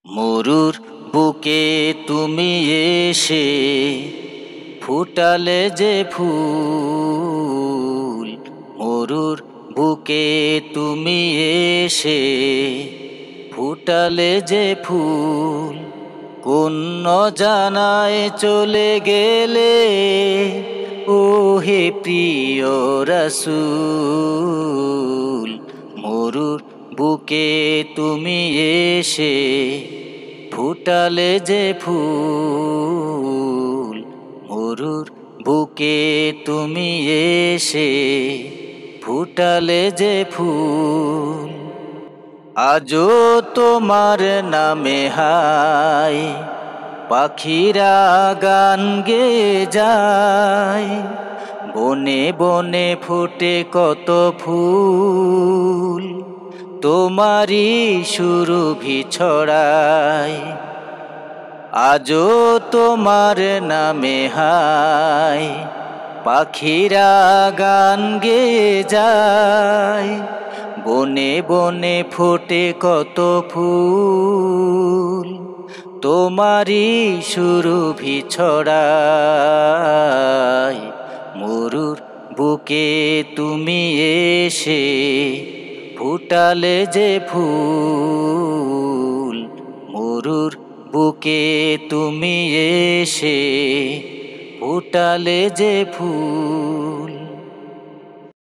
মরুর বুকে তুমি এসে ফুটালে যে ফুল, মরুর বুকে তুমি এসে ফুটালে যে ফুল, কোন জানায় চলে গেলে ও হে প্রিয় রাসূল। মরুর বুকে তুমি এসে ফুটালে যে ফুল, মরুর বুকে তুমি এসে ফুটালে যে ফুল। আজও তোমার নামে হায় পাখিরা গান গেয়ে যায়, বনে বনে ফুটে কত ফুল, তোমারই সুরভি ছড়ায়। আজও তোমার নামে হায় পাখিরা গান গেয়ে যায়, বনে বনে ফোটে কত ফুল, তোমারই সুরভি ছড়ায়। মরুর বুকে তুমি এসে ফুটালে যে ফুল, মরুর বুকে তুমি এসে ফুটালে যে ফুল।